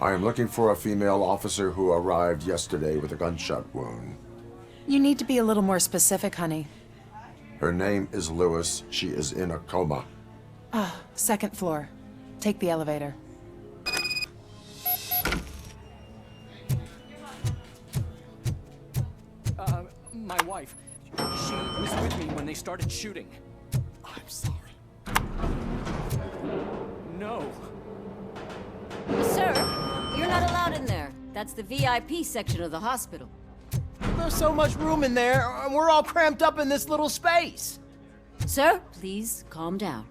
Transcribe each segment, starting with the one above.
I am looking for a female officer who arrived yesterday with a gunshot wound. You need to be a little more specific, honey. Her name is Lewis. She is in a coma. Ah, second floor. Take the elevator. My wife. She was with me when they started shooting. I'm sorry. No. Sir, you're not allowed in there. That's the VIP section of the hospital. There's so much room in there, and we're all cramped up in this little space. Sir, please calm down.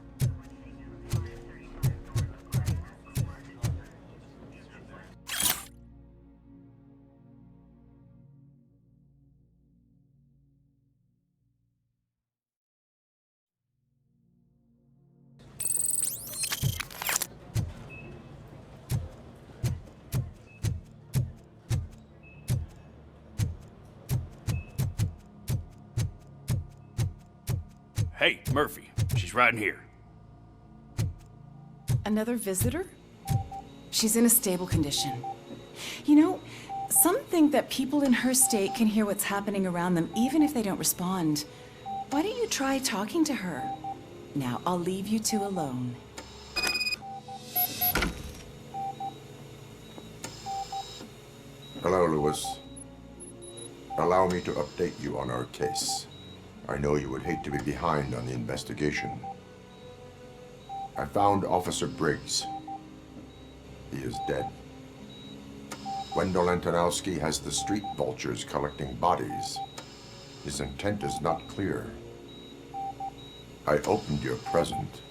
Hey, Murphy. She's right in here. Another visitor? She's in a stable condition. You know, some think that people in her state can hear what's happening around them even if they don't respond. Why don't you try talking to her? Now, I'll leave you two alone. Hello, Lewis. Allow me to update you on our case. I know you would hate to be behind on the investigation. I found Officer Briggs. He is dead. Wendell Antonowski has the street vultures collecting bodies. His intent is not clear. I opened your present.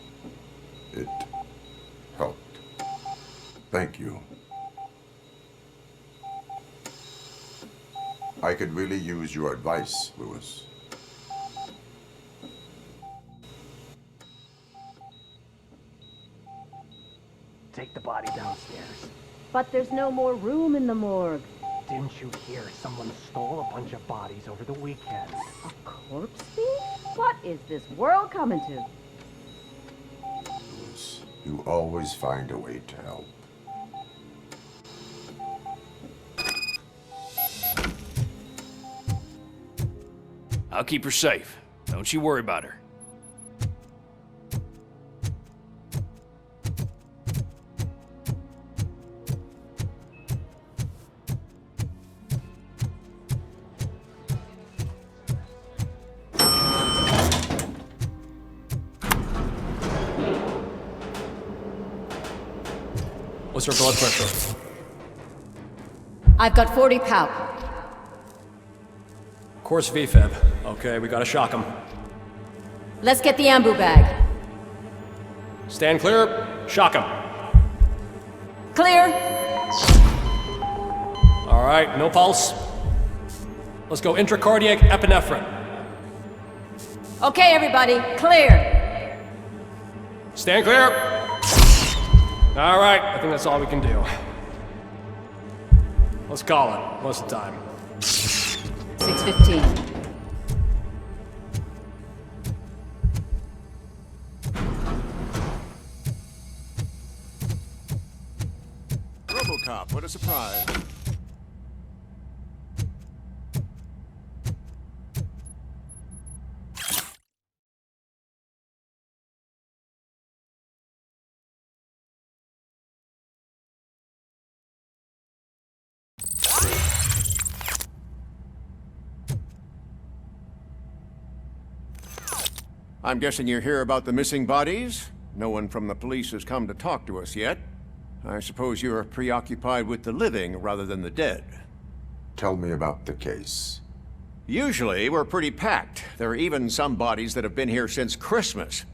It helped. Thank you. I could really use your advice, Lewis. Take the body downstairs. But there's no more room in the morgue. Didn't you hear someone stole a bunch of bodies over the weekend? A corpse thief? What is this world coming to? Lewis, you always find a way to help. I'll keep her safe. Don't you worry about her. What's her blood pressure? I've got 40 palp. Course VFib. Okay, we gotta shock him. Let's get the ambu bag. Stand clear, shock him. Clear. All right, no pulse. Let's go intracardiac epinephrine. Okay, everybody, clear. Stand clear. All right, I think that's all we can do. Let's call it. What's the time? 6:15. RoboCop, what a surprise. I'm guessing you're here about the missing bodies? No one from the police has come to talk to us yet. I suppose you're preoccupied with the living rather than the dead. Tell me about the case. Usually, we're pretty packed. There are even some bodies that have been here since Christmas.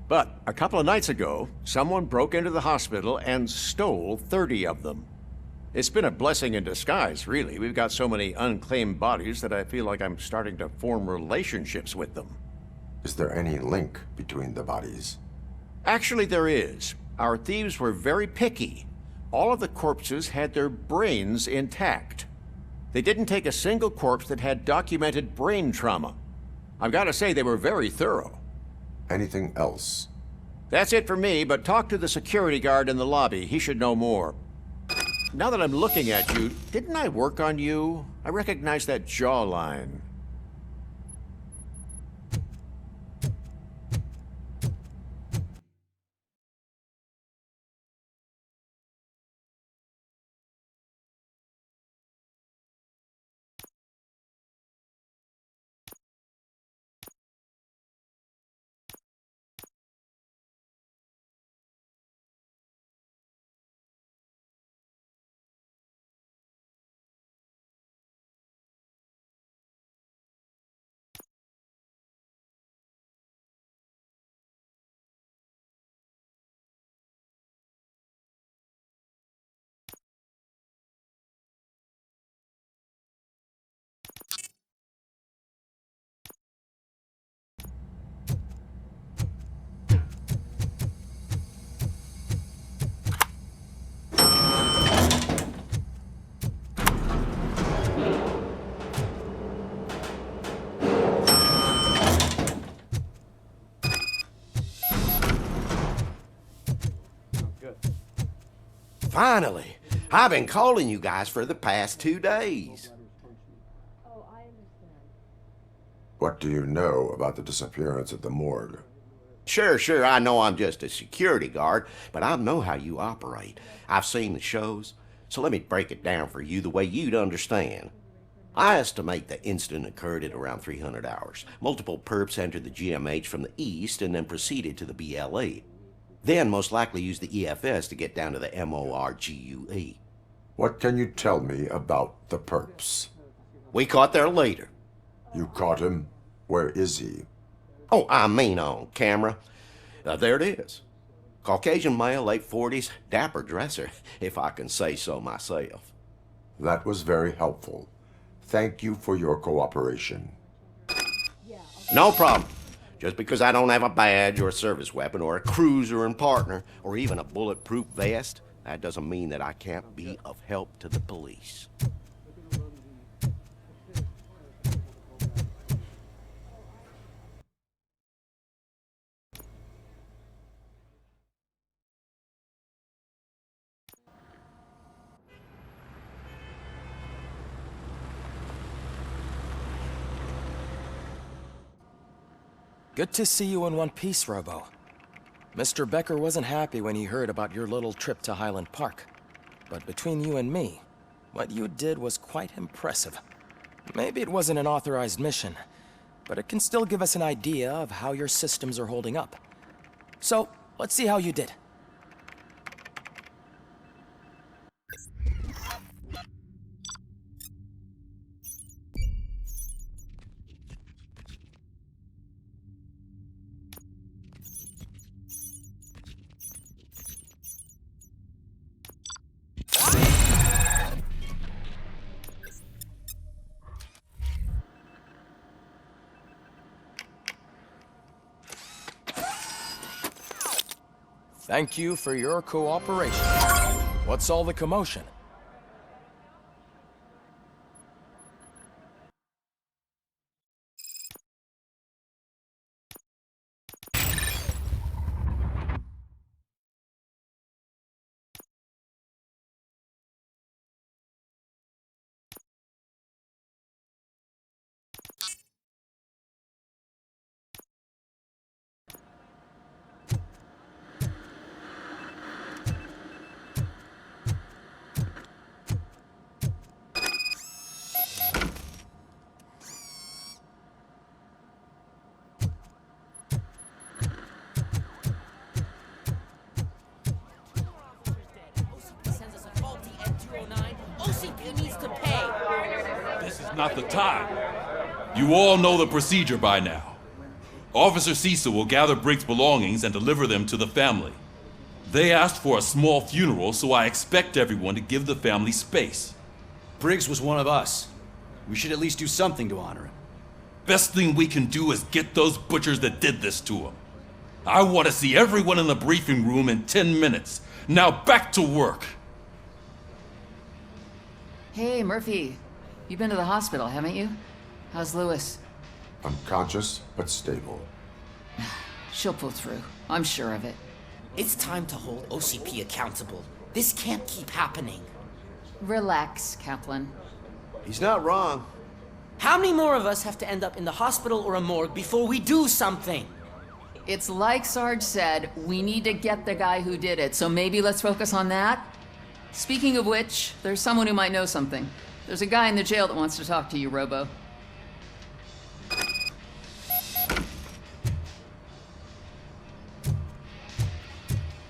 But a couple of nights ago, someone broke into the hospital and stole 30 of them. It's been a blessing in disguise, really. We've got so many unclaimed bodies that I feel like I'm starting to form relationships with them. Is there any link between the bodies? Actually, there is. Our thieves were very picky. All of the corpses had their brains intact. They didn't take a single corpse that had documented brain trauma. I've got to say, they were very thorough. Anything else? That's it for me, but talk to the security guard in the lobby. He should know more. now that I'm looking at you, didn't I work on you? I recognize that jawline. Finally! I've been calling you guys for the past 2 days. What do you know about the disappearance at the morgue? Sure, I know I'm just a security guard, but I know how you operate. I've seen the shows, so let me break it down for you the way you'd understand. I estimate the incident occurred at around 300 hours. Multiple perps entered the GMH from the east and then proceeded to the BLE. Then most likely used the EFS to get down to the MORGUE. What can you tell me about the perps? We caught their leader. You caught him? Where is he? Oh, I mean on camera. There it is. Caucasian male, late 40s, dapper dresser, if I can say so myself. That was very helpful. Thank you for your cooperation. No problem. Just because I don't have a badge or a service weapon or a cruiser and partner or even a bulletproof vest, that doesn't mean that I can't be of help to the police. Good to see you in one piece, Robo. Mr. Becker wasn't happy when he heard about your little trip to Highland Park. But between you and me, what you did was quite impressive. Maybe it wasn't an authorized mission, but it can still give us an idea of how your systems are holding up. So, let's see how you did. Thank you for your cooperation. What's all the commotion? Not the time. You all know the procedure by now. Officer Cecil will gather Briggs' belongings and deliver them to the family. They asked for a small funeral, so I expect everyone to give the family space. Briggs was one of us. We should at least do something to honor him. Best thing we can do is get those butchers that did this to him. I want to see everyone in the briefing room in 10 minutes. Now back to work. Hey, Murphy. You've been to the hospital, haven't you? How's Lewis? Unconscious, but stable. She'll pull through. I'm sure of it. It's time to hold OCP accountable. This can't keep happening. Relax, Kaplan. He's not wrong. How many more of us have to end up in the hospital or a morgue before we do something? It's like Sarge said, we need to get the guy who did it, so maybe let's focus on that? Speaking of which, there's someone who might know something. There's a guy in the jail that wants to talk to you, Robo.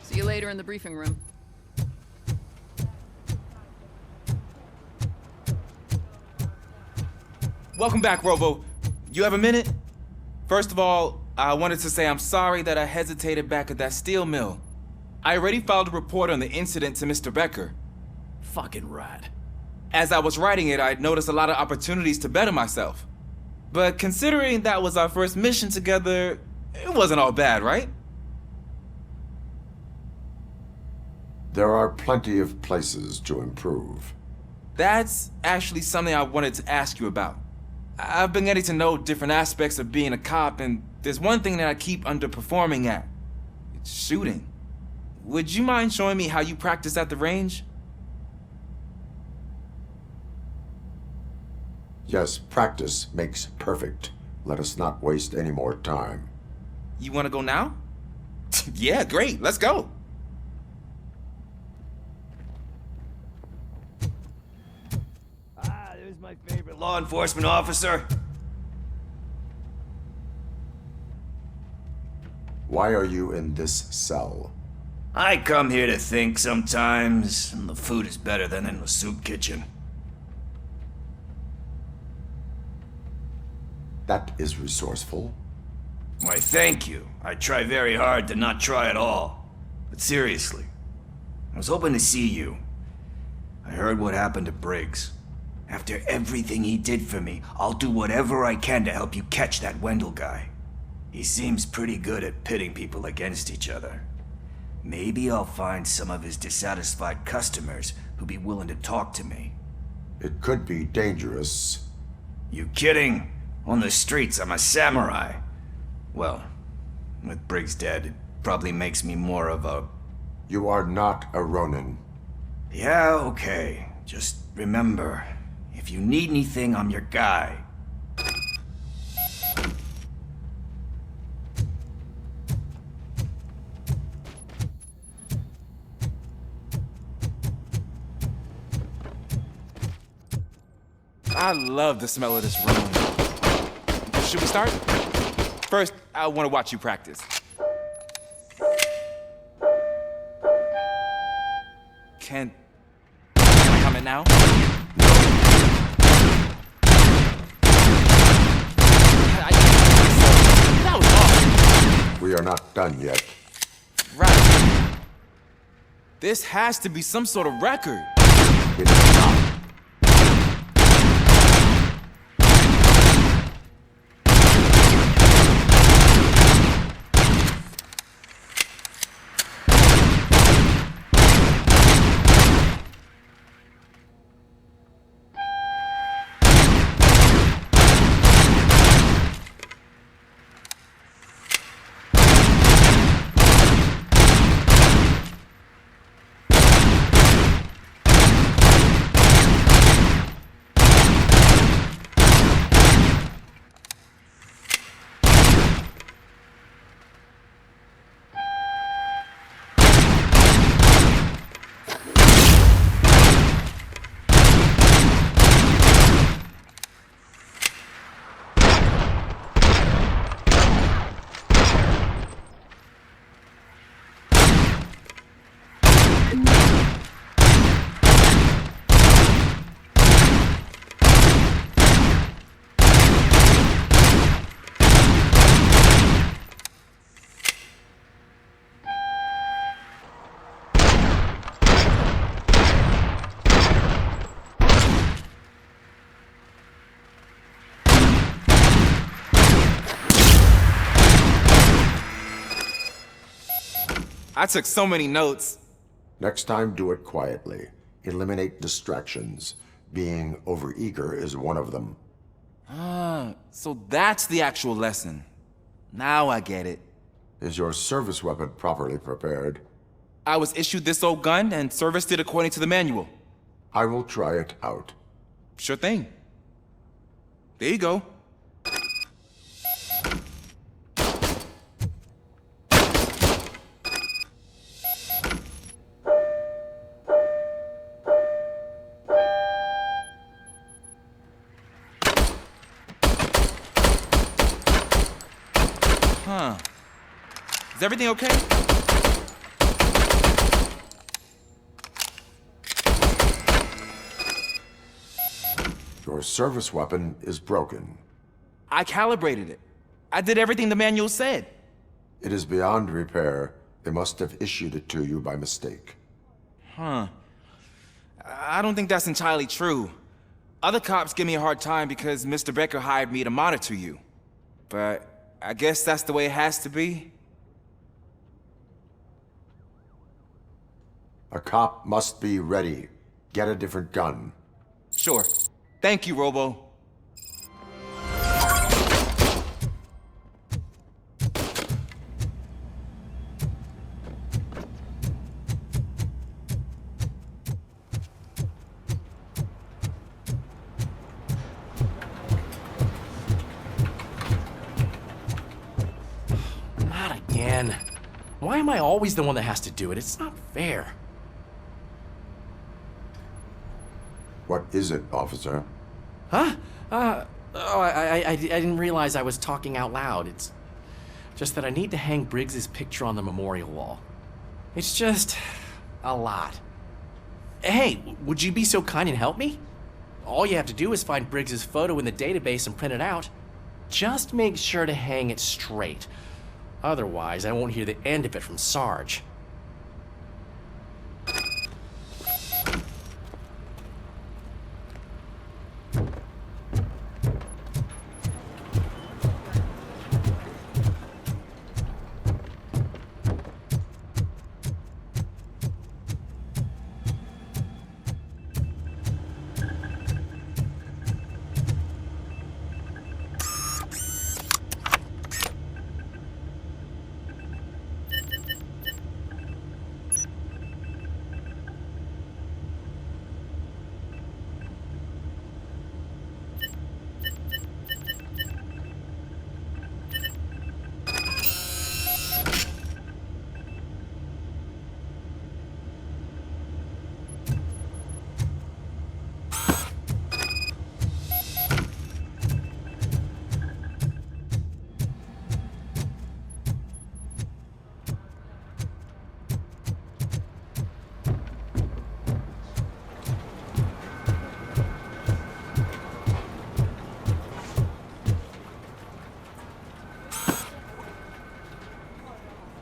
See you later in the briefing room. Welcome back, Robo. You have a minute? First of all, I wanted to say I'm sorry that I hesitated back at that steel mill. I already filed a report on the incident to Mr. Becker. Fucking rat. As I was writing it, I'd noticed a lot of opportunities to better myself. But considering that was our first mission together, it wasn't all bad, right? There are plenty of places to improve. That's actually something I wanted to ask you about. I've been getting to know different aspects of being a cop, and there's one thing that I keep underperforming at. It's shooting. Would you mind showing me how you practice at the range? Yes, practice makes perfect. Let us not waste any more time. You want to go now? Yeah, great. Let's go. There's my favorite law enforcement officer. Why are you in this cell? I come here to think sometimes, and the food is better than in the soup kitchen. That is resourceful. Why, thank you. I try very hard to not try at all. But seriously, I was hoping to see you. I heard what happened to Briggs. After everything he did for me, I'll do whatever I can to help you catch that Wendell guy. He seems pretty good at pitting people against each other. Maybe I'll find some of his dissatisfied customers who'll be willing to talk to me. It could be dangerous. You kidding? On the streets, I'm a samurai. Well, with Briggs dead, it probably makes me more of a... You are not a Ronin. Yeah, okay. Just remember, if you need anything, I'm your guy. I love the smell of this room. Should we start? First, I want to watch you practice. Can I come in now? That was awesome. We are not done yet. Right. This has to be some sort of record. It is not. I took so many notes. Next time, do it quietly. Eliminate distractions. Being overeager is one of them. Ah, so that's the actual lesson. Now I get it. Is your service weapon properly prepared? I was issued this old gun and serviced it according to the manual. I will try it out. Sure thing. There you go. Huh. Is everything okay? Your service weapon is broken. I calibrated it. I did everything the manual said. It is beyond repair. They must have issued it to you by mistake. Huh. I don't think that's entirely true. Other cops give me a hard time because Mr. Becker hired me to monitor you. But I guess that's the way it has to be. A cop must be ready. Get a different gun. Sure. Thank you, Robo. Not again. Why am I always the one that has to do it? It's not fair. What is it, officer? Huh? I didn't realize I was talking out loud. It's just that I need to hang Briggs's picture on the memorial wall. It's just a lot. Hey, would you be so kind and help me? All you have to do is find Briggs's photo in the database and print it out. Just make sure to hang it straight. Otherwise, I won't hear the end of it from Sarge.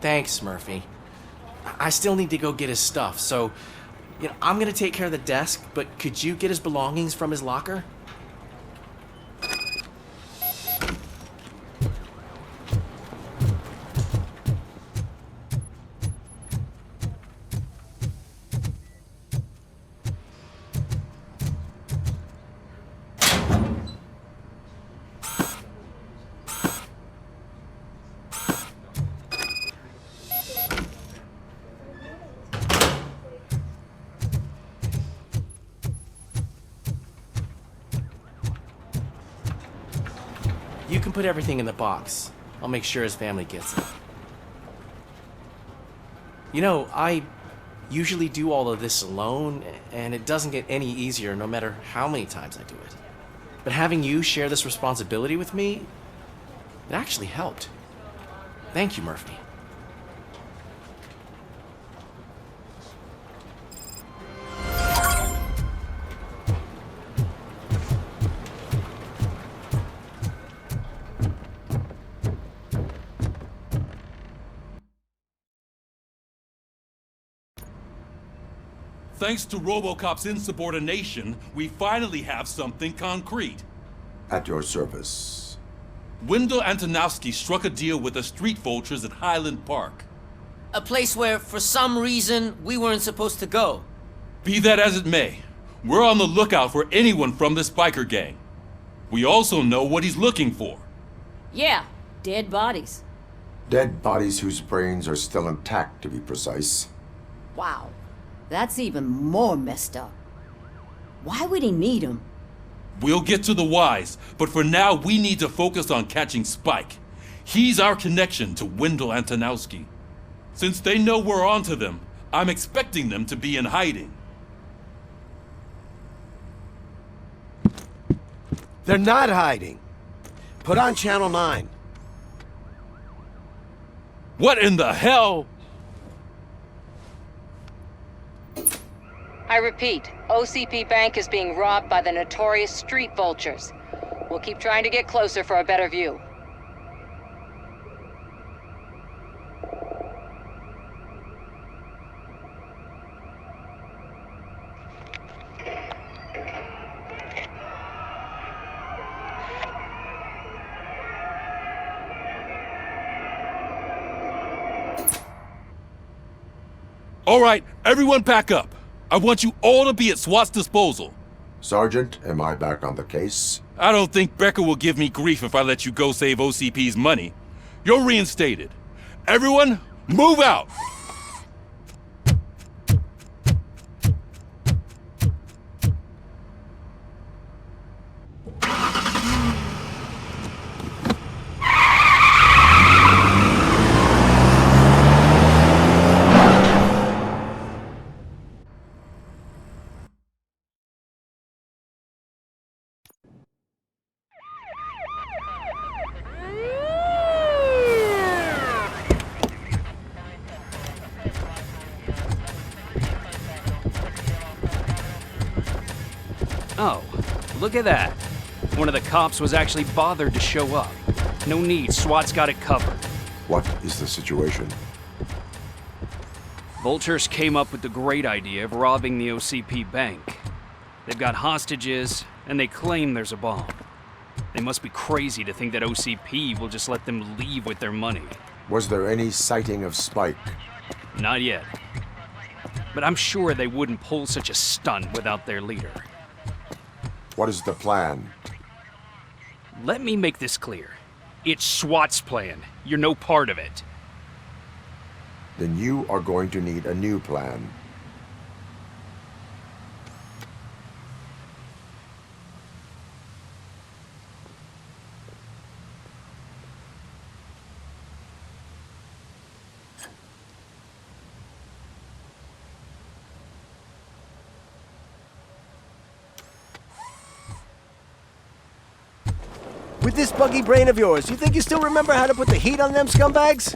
Thanks, Murphy. I still need to go get his stuff, so, I'm gonna take care of the desk, but could you get his belongings from his locker? You can put everything in the box. I'll make sure his family gets it. I usually do all of this alone, and it doesn't get any easier no matter how many times I do it. But having you share this responsibility with me, it actually helped. Thank you, Murphy. Thanks to RoboCop's insubordination, we finally have something concrete. At your service. Wendell Antonowski struck a deal with the street vultures at Highland Park. A place where, for some reason, we weren't supposed to go. Be that as it may, we're on the lookout for anyone from this biker gang. We also know what he's looking for. Yeah, dead bodies. Dead bodies whose brains are still intact, to be precise. Wow, that's even more messed up. Why would he need them? We'll get to the whys, but for now we need to focus on catching Spike. He's our connection to Wendell Antonowski. Since they know we're onto them, I'm expecting them to be in hiding. They're not hiding. Put on Channel 9. What in the hell? I repeat, OCP Bank is being robbed by the notorious street vultures. We'll keep trying to get closer for a better view. All right, everyone pack up. I want you all to be at SWAT's disposal. Sergeant, am I back on the case? I don't think Becker will give me grief if I let you go save OCP's money. You're reinstated. Everyone, move out! Oh, look at that. One of the cops was actually bothered to show up. No need, SWAT's got it covered. What is the situation? Vultures came up with the great idea of robbing the OCP bank. They've got hostages, and they claim there's a bomb. They must be crazy to think that OCP will just let them leave with their money. Was there any sighting of Spike? Not yet. But I'm sure they wouldn't pull such a stunt without their leader. What is the plan? Let me make this clear. It's SWAT's plan. You're no part of it. Then you are going to need a new plan. With this buggy brain of yours, you think you still remember how to put the heat on them scumbags?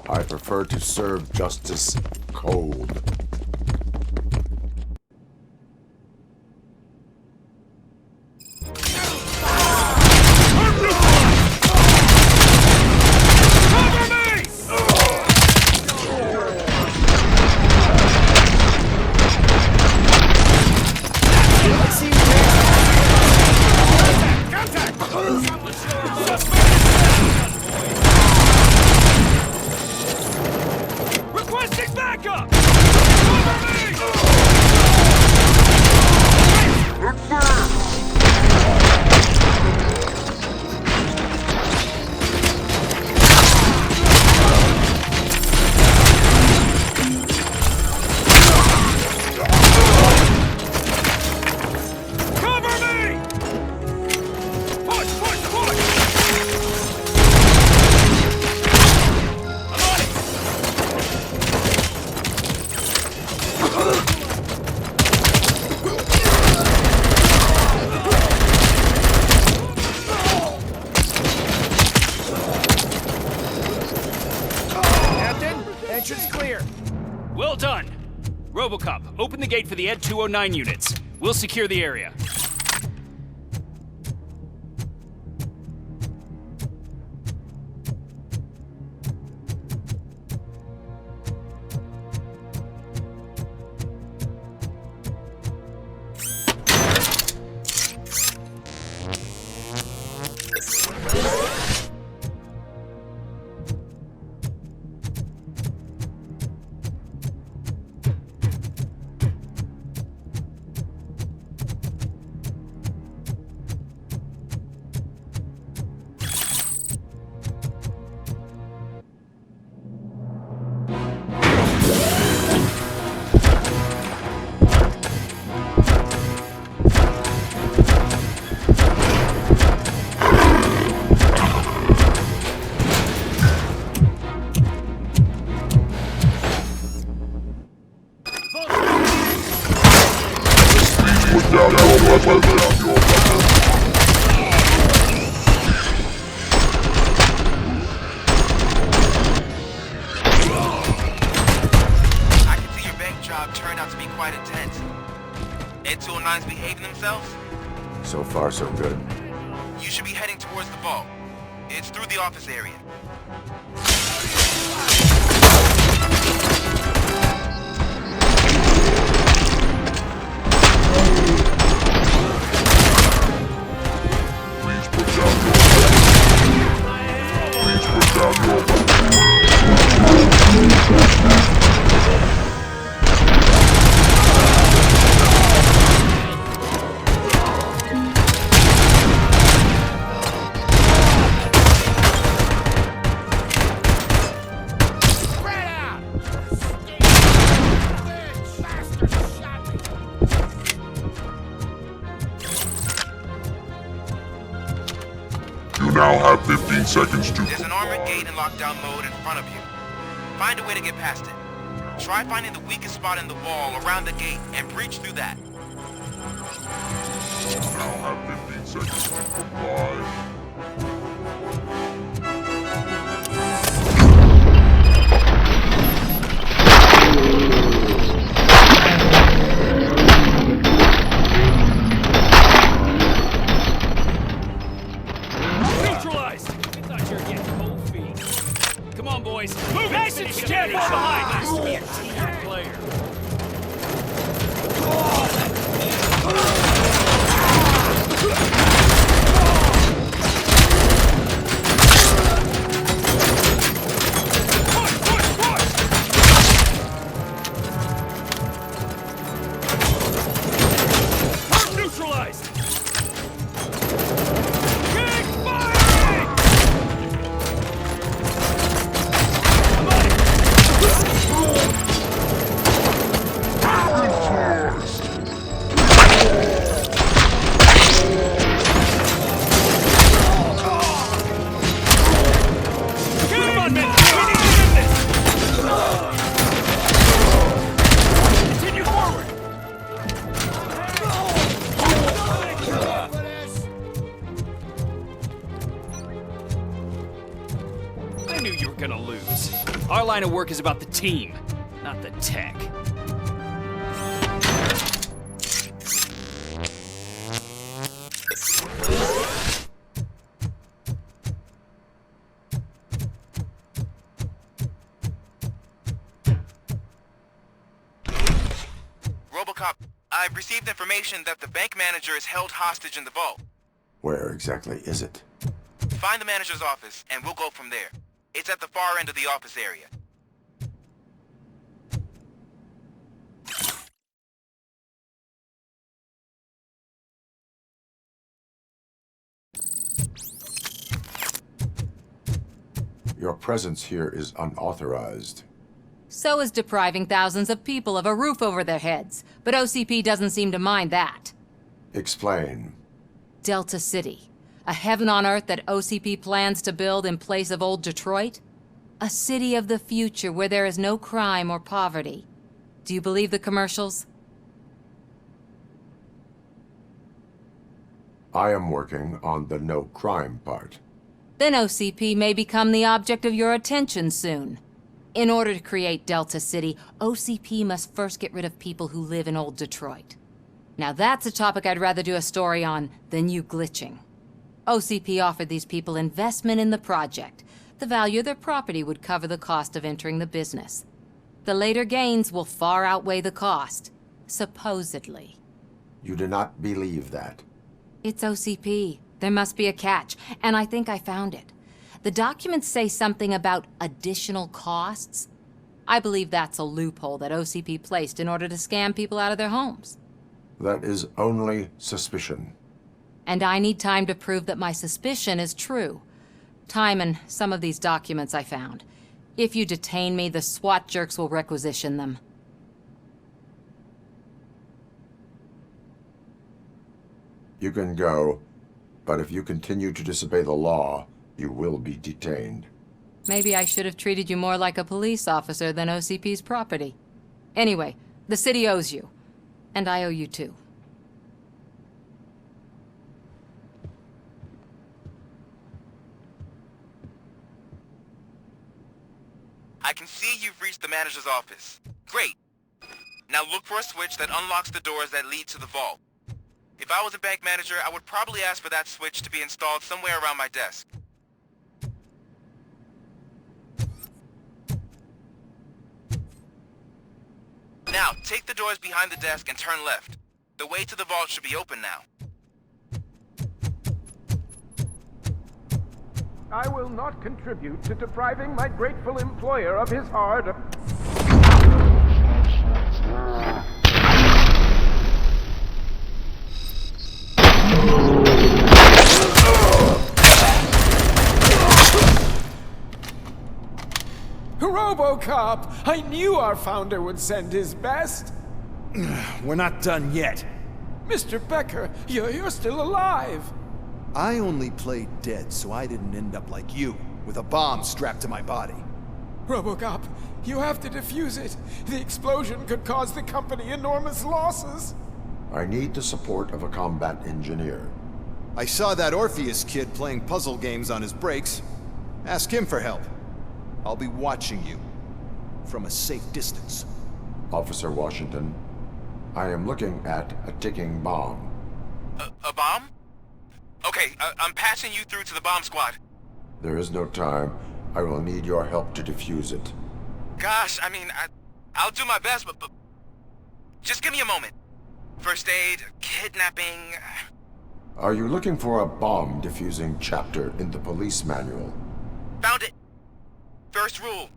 I prefer to serve justice cold. Requesting backup! Entrance clear. Well done. RoboCop, open the gate for the Ed 209 units. We'll secure the area. I can see your bank job turned out to be quite intense. Ed 209's behaving themselves? So far, so good. You should be heading towards the vault. It's through the office area. You now have 15 seconds to... There's an armored gate in lockdown mode in front of you. Find a way to get past it. Try finding the weakest spot in the wall around the gate and breach through that. You now have 15 seconds to comply. Neutralized! I thought you were getting cold feet. Come on, boys. Move nice and steady! Behind us! Be a team player. Neutralized! I knew you were gonna lose. Our line of work is about the team, not the tech. RoboCop, I've received information that the bank manager is held hostage in the vault. Where exactly is it? Find the manager's office, and we'll go from there. It's at the far end of the office area. Your presence here is unauthorized. So is depriving thousands of people of a roof over their heads. But OCP doesn't seem to mind that. Explain. Delta City. A heaven on earth that OCP plans to build in place of old Detroit? A city of the future where there is no crime or poverty. Do you believe the commercials? I am working on the no crime part. Then OCP may become the object of your attention soon. In order to create Delta City, OCP must first get rid of people who live in old Detroit. Now that's a topic I'd rather do a story on than you glitching. OCP offered these people investment in the project. The value of their property would cover the cost of entering the business. The later gains will far outweigh the cost, supposedly. You do not believe that? It's OCP. There must be a catch, and I think I found it. The documents say something about additional costs. I believe that's a loophole that OCP placed in order to scam people out of their homes. That is only suspicion. And I need time to prove that my suspicion is true. Time and some of these documents I found. If you detain me, the SWAT jerks will requisition them. You can go, but if you continue to disobey the law, you will be detained. Maybe I should have treated you more like a police officer than OCP's property. Anyway, the city owes you. And I owe you too. manager's office. Great. Now look for a switch that unlocks the doors that lead to the vault. If I was a bank manager, I would probably ask for that switch to be installed somewhere around my desk. Now, take the doors behind the desk and turn left. The way to the vault should be open now. I will not contribute to depriving my grateful employer of his hard... RoboCop! I knew our founder would send his best! We're not done yet. Mr. Becker, you're still alive! I only played dead so I didn't end up like you, with a bomb strapped to my body. RoboCop, you have to defuse it. The explosion could cause the company enormous losses. I need the support of a combat engineer. I saw that Orpheus kid playing puzzle games on his breaks. Ask him for help. I'll be watching you. From a safe distance. Officer Washington, I am looking at a ticking bomb. A bomb? Okay, I'm passing you through to the bomb squad. There is no time. I will need your help to defuse it. Gosh, I mean, I'll do my best, but just give me a moment. First aid, kidnapping... Are you looking for a bomb defusing chapter in the police manual? Found it! First rule,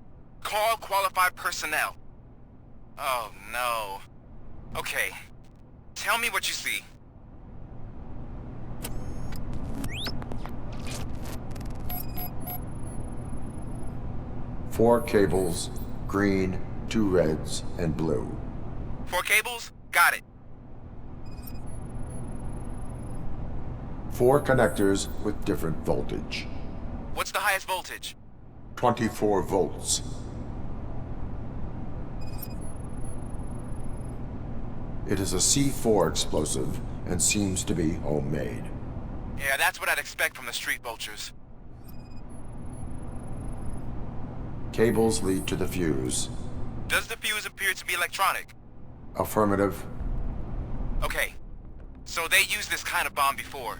call qualified personnel. Oh, no. Okay, tell me what you see. Four cables, green, 2 reds, and blue. 4 cables? Got it. 4 connectors with different voltage. What's the highest voltage? 24 volts. It is a C4 explosive and seems to be homemade. Yeah, that's what I'd expect from the street vultures. Cables lead to the fuse. Does the fuse appear to be electronic? Affirmative. Okay, so they used this kind of bomb before.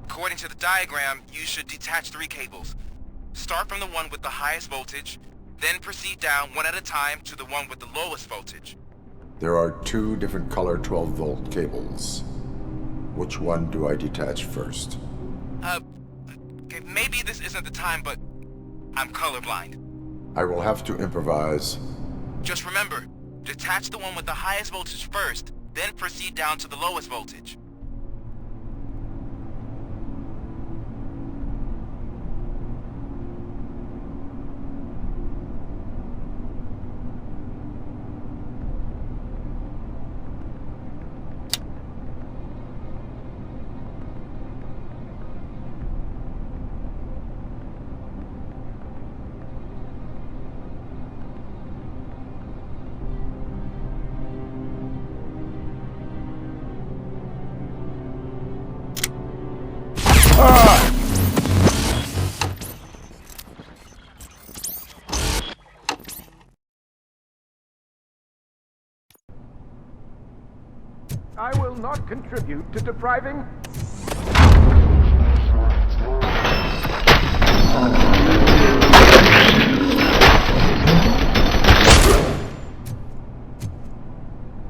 According to the diagram, you should detach 3 cables. Start from the one with the highest voltage, then proceed down one at a time to the one with the lowest voltage. There are 2 different color 12-volt cables. Which one do I detach first? Okay, maybe this isn't the time, but I'm colorblind. I will have to improvise. Just remember, detach the one with the highest voltage first, then proceed down to the lowest voltage. I will not contribute to depriving...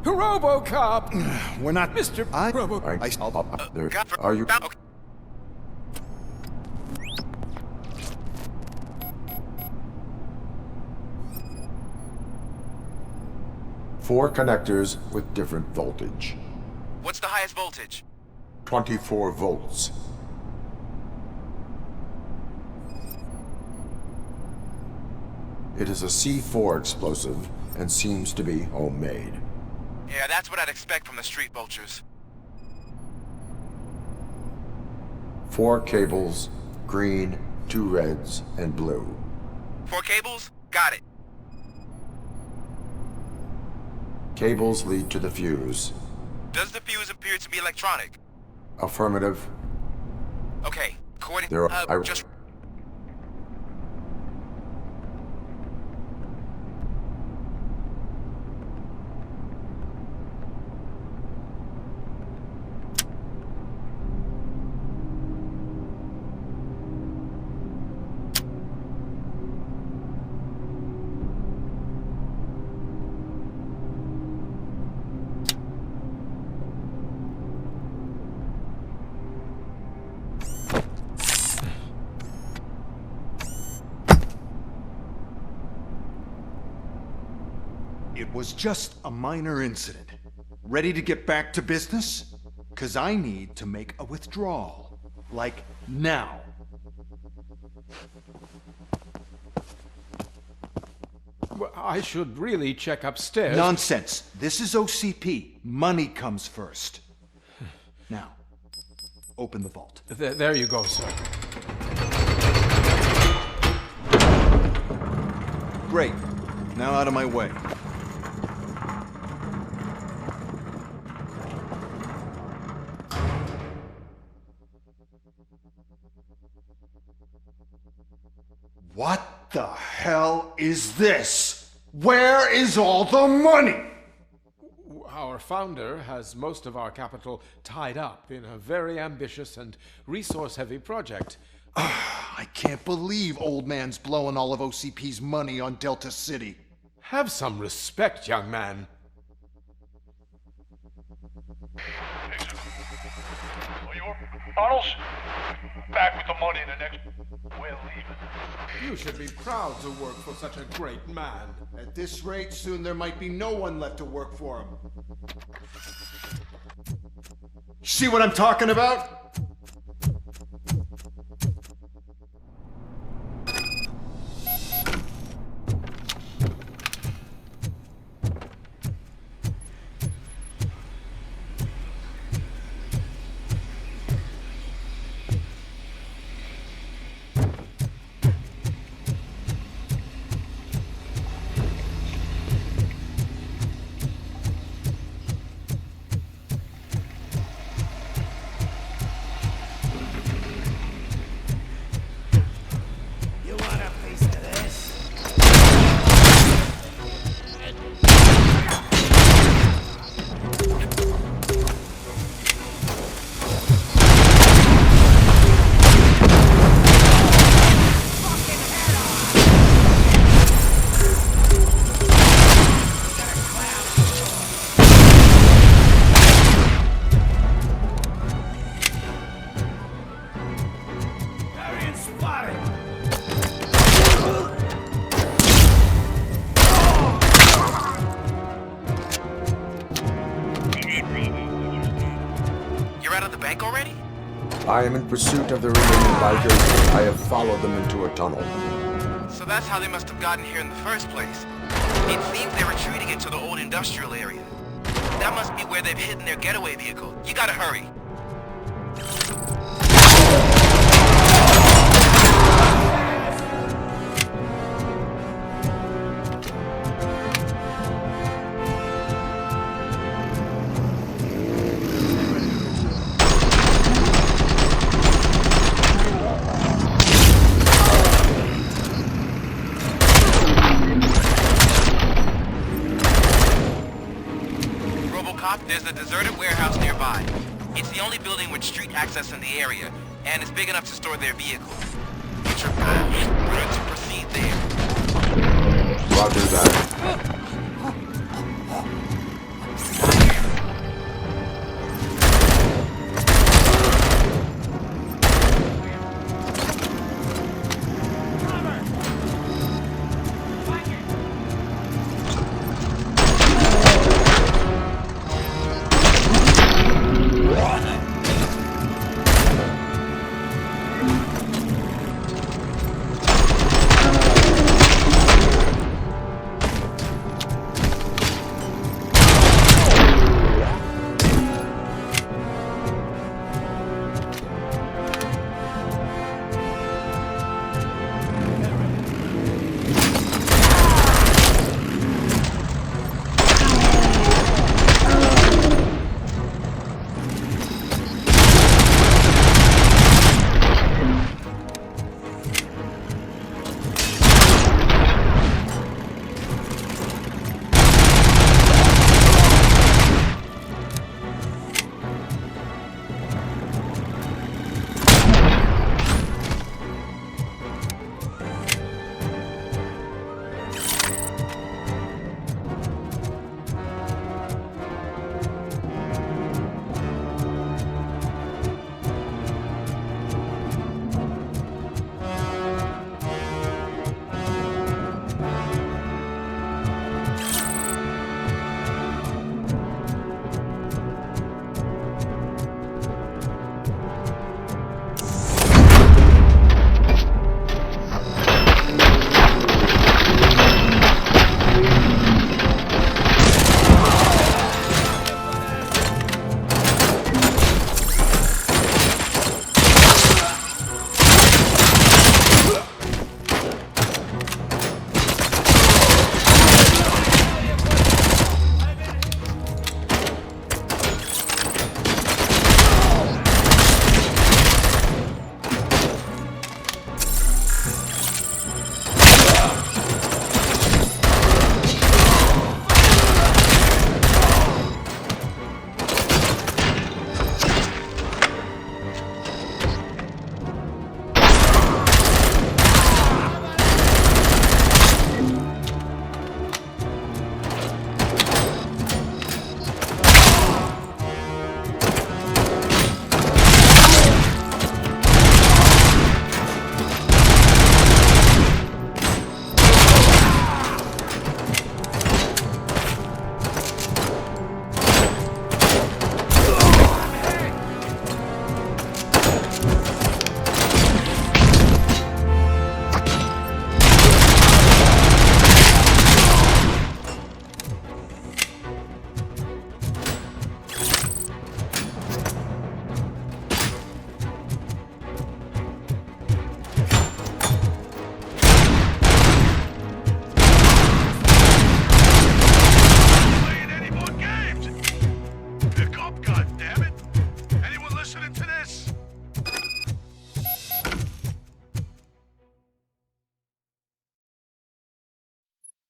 RoboCop! We're not... Mr. RoboCop. Are you... Four connectors with different voltage. What's the highest voltage? 24 volts. It is a C4 explosive and seems to be homemade. Yeah, that's what I'd expect from the street vultures. 4 cables, green, 2 reds, and blue. 4 cables? Got it. Cables lead to the fuse. Does the fuse appear to be electronic? Affirmative. Okay, according There are, to... I- Just... There are 4 connectors with different voltage. Which one do I detach first? Just... was just a minor incident. Ready to get back to business? 'Cause I need to make a withdrawal. Like, now. Well, I should really check upstairs. Nonsense. This is OCP. Money comes first. Now, open the vault. There you go, sir. Great. Now out of my way. What the hell is this? Where is all the money? Our founder has most of our capital tied up in a very ambitious and resource-heavy project. I can't believe old man's blowing all of OCP's money on Delta City. Have some respect, young man. Bottles? Back with the money in the next... We're leaving. You should be proud to work for such a great man. At this rate, soon there might be no one left to work for him. See what I'm talking about? I am in pursuit of the remaining bikers. I have followed them into a tunnel. So that's how they must have gotten here in the first place. It seems they're retreating into the old industrial area. That must be where they've hidden their getaway vehicle. You gotta hurry. RoboCop, there's a deserted warehouse nearby. It's the only building with street access in the area, and it's big enough to store their vehicles. Get your badge. We're to proceed there. Roger that.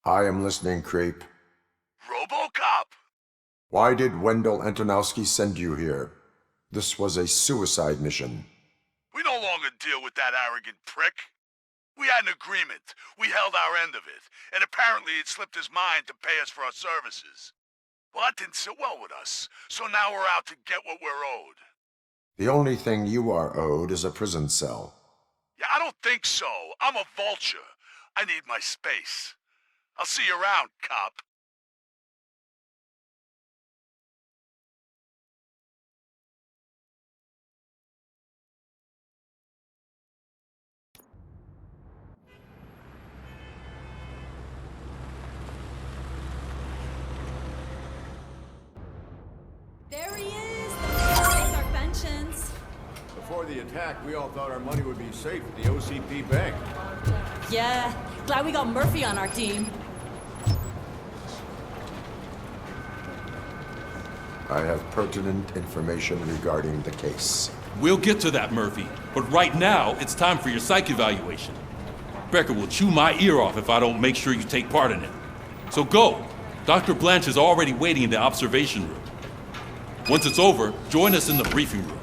I am listening, creep. RoboCop! Why did Wendell Antonowski send you here? This was a suicide mission. We no longer deal with that arrogant prick. We had an agreement. We held our end of it, and apparently it slipped his mind to pay us for our services. Well, that didn't sit well with us, so now we're out to get what we're owed. The only thing you are owed is a prison cell. Yeah, I don't think so. I'm a vulture. I need my space. I'll see you around, cop. There he is! Take our pensions. Before the attack, we all thought our money would be safe at the OCP bank. Yeah, glad we got Murphy on our team. I have pertinent information regarding the case. We'll get to that, Murphy. But right now, it's time for your psych evaluation. Becker will chew my ear off if I don't make sure you take part in it. So go. Dr. Blanche is already waiting in the observation room. Once it's over, join us in the briefing room.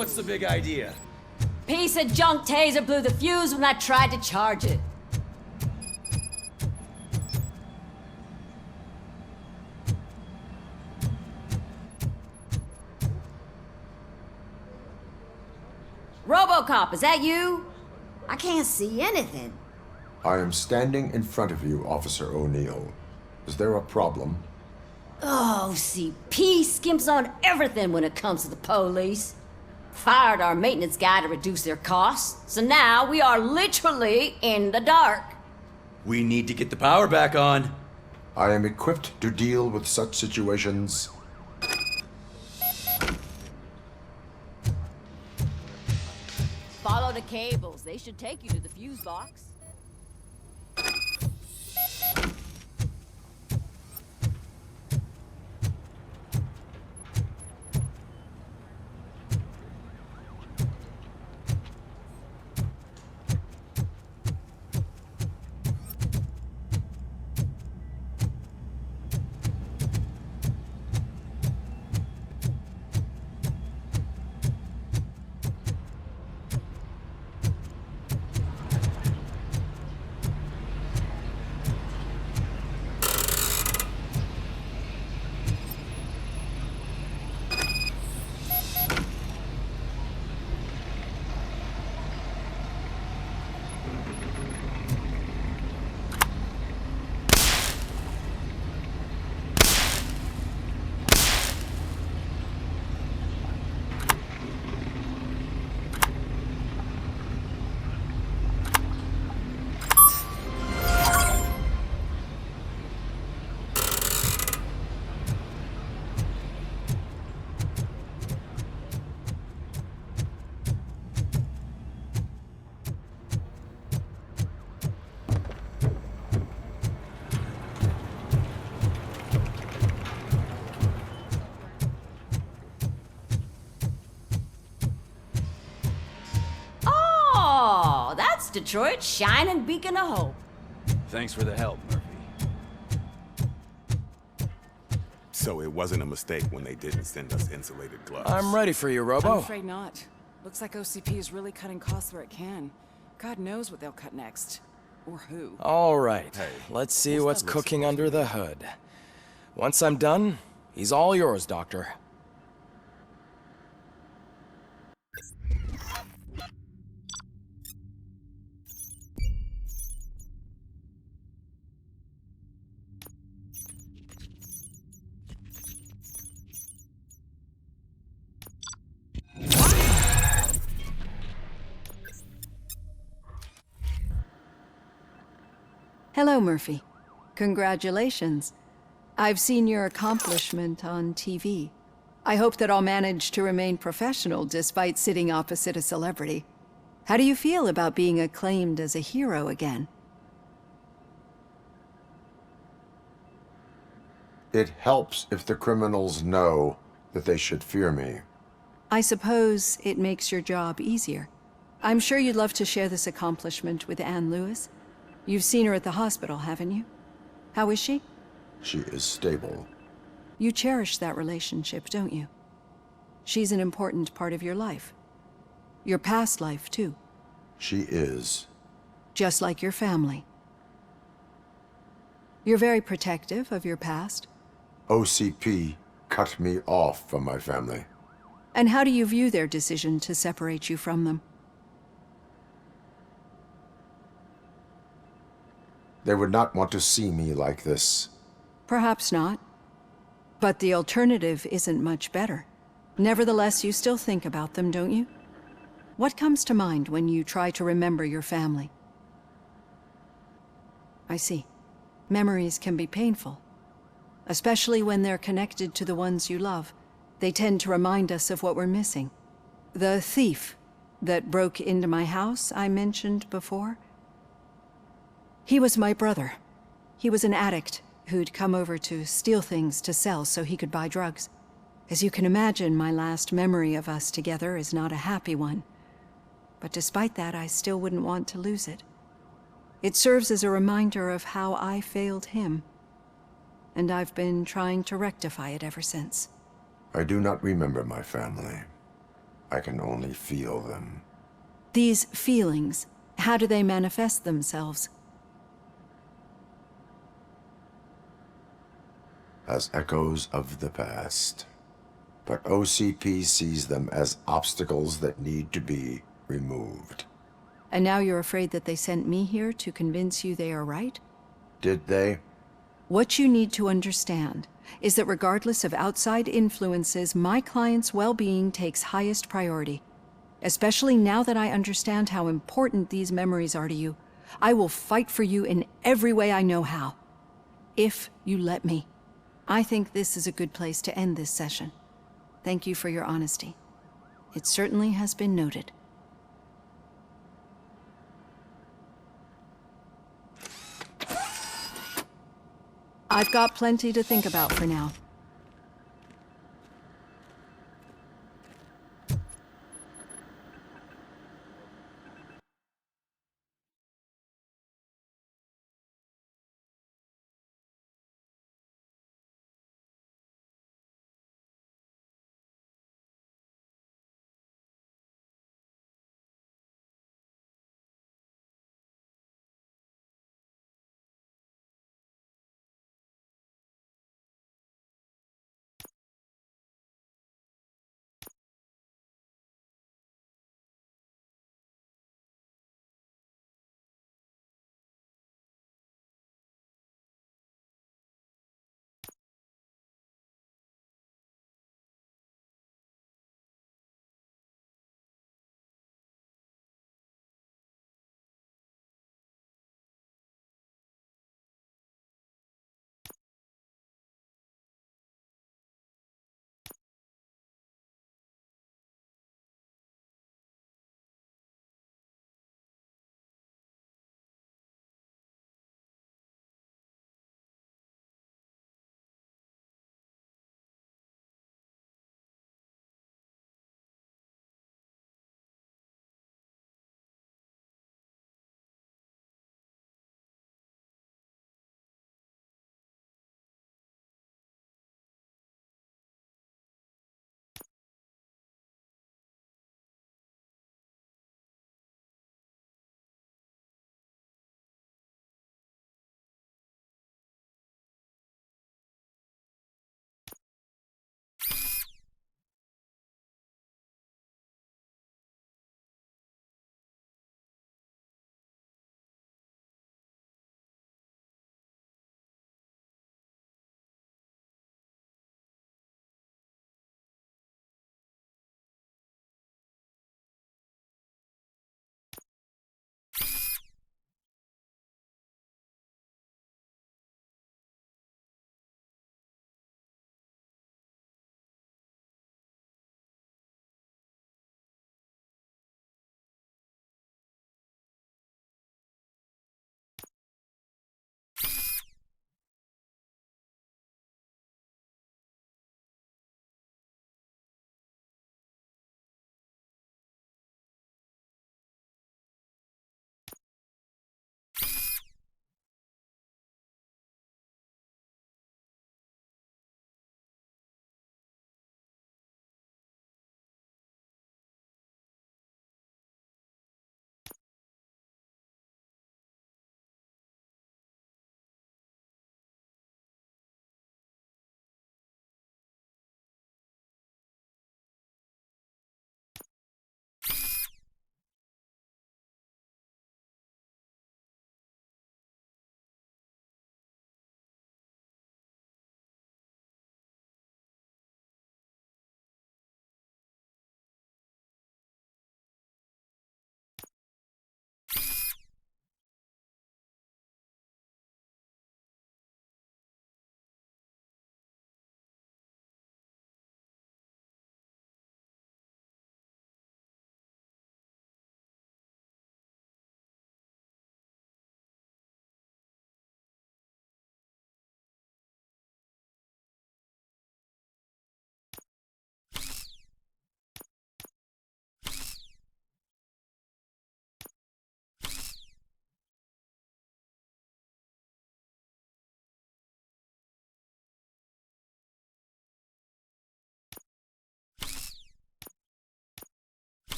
What's the big idea? Piece of junk taser blew the fuse when I tried to charge it. RoboCop, is that you? I can't see anything. I am standing in front of you, Officer O'Neill. Is there a problem? Oh, CP skimps on everything when it comes to the police. Fired our maintenance guy to reduce their costs, so now we are literally in the dark. We need to get the power back on. I am equipped to deal with such situations. Follow the cables. They should take you to the fuse box. Detroit's shining beacon of hope. Thanks for the help, Murphy. So it wasn't a mistake when they didn't send us insulated gloves. I'm ready for you, Robo. I'm afraid not. Looks like OCP is really cutting costs where it can. God knows what they'll cut next. Or who. All right. Hey, let's see what's cooking under the hood. Once I'm done, he's all yours, Doctor. Hello, Murphy. Congratulations. I've seen your accomplishment on TV. I hope that I'll manage to remain professional despite sitting opposite a celebrity. How do you feel about being acclaimed as a hero again? It helps if the criminals know that they should fear me. I suppose it makes your job easier. I'm sure you'd love to share this accomplishment with Anne Lewis. You've seen her at the hospital, haven't you? How is she? She is stable. You cherish that relationship, don't you? She's an important part of your life. Your past life, too. She is. Just like your family. You're very protective of your past. OCP cut me off from my family. And how do you view their decision to separate you from them? They would not want to see me like this. Perhaps not. But the alternative isn't much better. Nevertheless, you still think about them, don't you? What comes to mind when you try to remember your family? I see. Memories can be painful. Especially when they're connected to the ones you love. They tend to remind us of what we're missing. The thief that broke into my house I mentioned before? He was my brother. He was an addict who'd come over to steal things to sell so he could buy drugs. As you can imagine, my last memory of us together is not a happy one. But despite that, I still wouldn't want to lose it. It serves as a reminder of how I failed him. And I've been trying to rectify it ever since. I do not remember my family. I can only feel them. These feelings, how do they manifest themselves? As echoes of the past. But OCP sees them as obstacles that need to be removed. And now you're afraid that they sent me here to convince you they are right? Did they? What you need to understand is that regardless of outside influences, my client's well-being takes highest priority. Especially now that I understand how important these memories are to you. I will fight for you in every way I know how. If you let me. I think this is a good place to end this session. Thank you for your honesty. It certainly has been noted. I've got plenty to think about for now.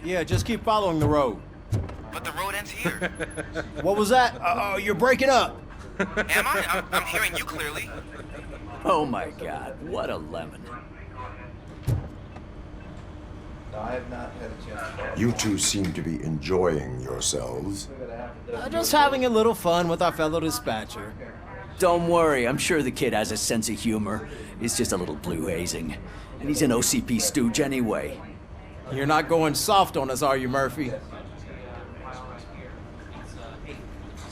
Yeah, just keep following the road. But the road ends here. What was that? Oh, you're breaking up. Am I? I'm hearing you clearly. Oh my god, what a lemon. I have not had a chance to... You two seem to be enjoying yourselves. Just having a little fun with our fellow dispatcher. Don't worry, I'm sure the kid has a sense of humor. He's just a little blue-hazing. And he's an OCP stooge anyway. You're not going soft on us, are you, Murphy?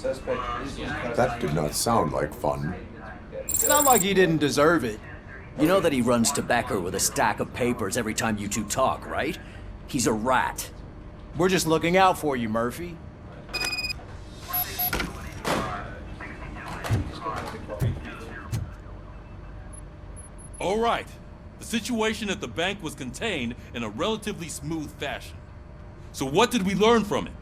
That did not sound like fun. It's not like he didn't deserve it. You know that he runs to Becker with a stack of papers every time you two talk, right? He's a rat. We're just looking out for you, Murphy. All right. The situation at the bank was contained in a relatively smooth fashion. So what did we learn from it?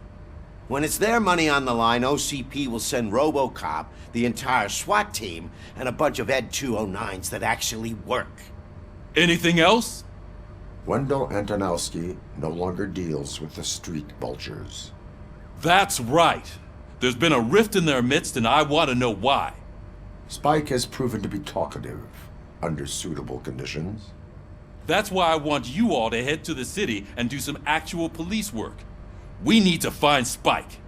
When it's their money on the line, OCP will send RoboCop, the entire SWAT team, and a bunch of Ed 209s that actually work. Anything else? Wendell Antonowski no longer deals with the street vultures. That's right. There's been a rift in their midst, and I want to know why. Spike has proven to be talkative, under suitable conditions. That's why I want you all to head to the city and do some actual police work. We need to find Spike.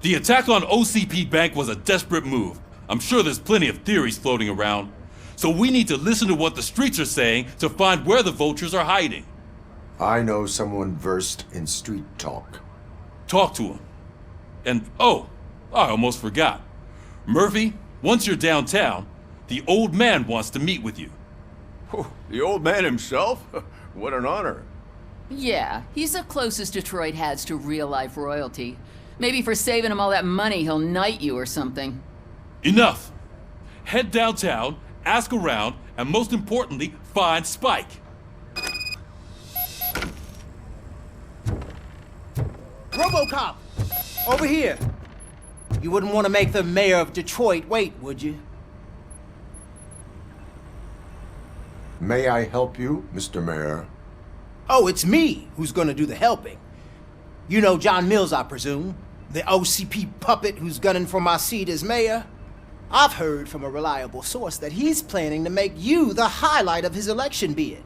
The attack on OCP Bank was a desperate move. I'm sure there's plenty of theories floating around. So we need to listen to what the streets are saying to find where the vultures are hiding. I know someone versed in street talk. Talk to him. And, oh, I almost forgot. Murphy, once you're downtown, the old man wants to meet with you. Oh, the old man himself? What an honor. Yeah, he's the closest Detroit has to real-life royalty. Maybe for saving him all that money, he'll knight you or something. Enough! Head downtown, ask around, and most importantly, find Spike. RoboCop! Over here! You wouldn't want to make the mayor of Detroit wait, would you? May I help you, Mr. Mayor? Oh, it's me who's gonna do the helping. You know John Mills, I presume? The OCP puppet who's gunning for my seat as mayor? I've heard from a reliable source that he's planning to make you the highlight of his election bid.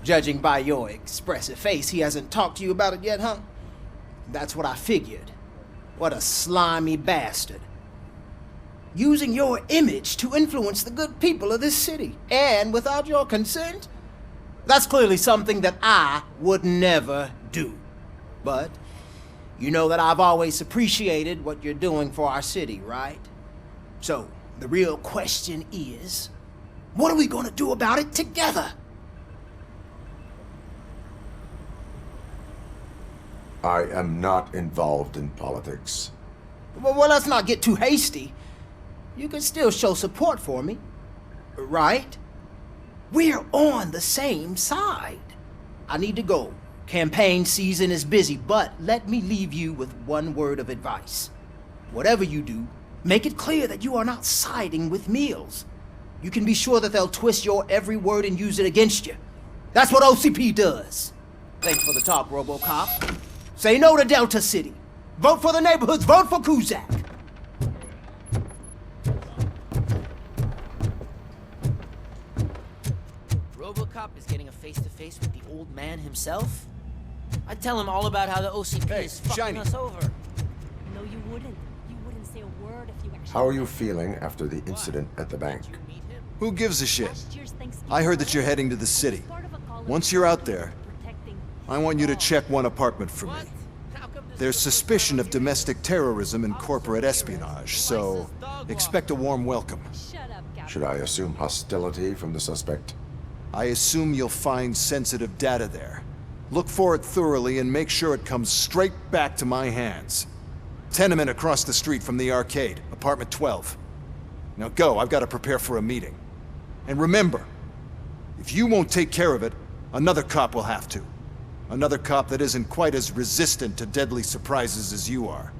Judging by your expressive face, he hasn't talked to you about it yet, huh? That's what I figured. What a slimy bastard. Using your image to influence the good people of this city, and without your consent? That's clearly something that I would never do. But you know that I've always appreciated what you're doing for our city, right? So, the real question is, what are we gonna do about it together? I am not involved in politics. Well, let's not get too hasty. You can still show support for me, right? We're on the same side. I need to go. Campaign season is busy, but let me leave you with one word of advice. Whatever you do, make it clear that you are not siding with Mills. You can be sure that they'll twist your every word and use it against you. That's what OCP does. Thanks for the talk, RoboCop. Say no to Delta City. Vote for the neighborhoods. Vote for Kuzak. RoboCop is getting a face-to-face with the old man himself? I'd tell him all about how the OCP is fucking us over. No, you wouldn't. You wouldn't say a word if you actually... How are you feeling after the incident at the bank? Who gives a shit? I heard that you're heading to the city. Once you're out there, I want you to check one apartment for me. There's suspicion of domestic terrorism and corporate espionage, so expect a warm welcome. Should I assume hostility from the suspect? I assume you'll find sensitive data there. Look for it thoroughly and make sure it comes straight back to my hands. Tenement across the street from the arcade, apartment 12. Now go, I've got to prepare for a meeting. And remember, if you won't take care of it, another cop will have to. Another cop that isn't quite as resistant to deadly surprises as you are.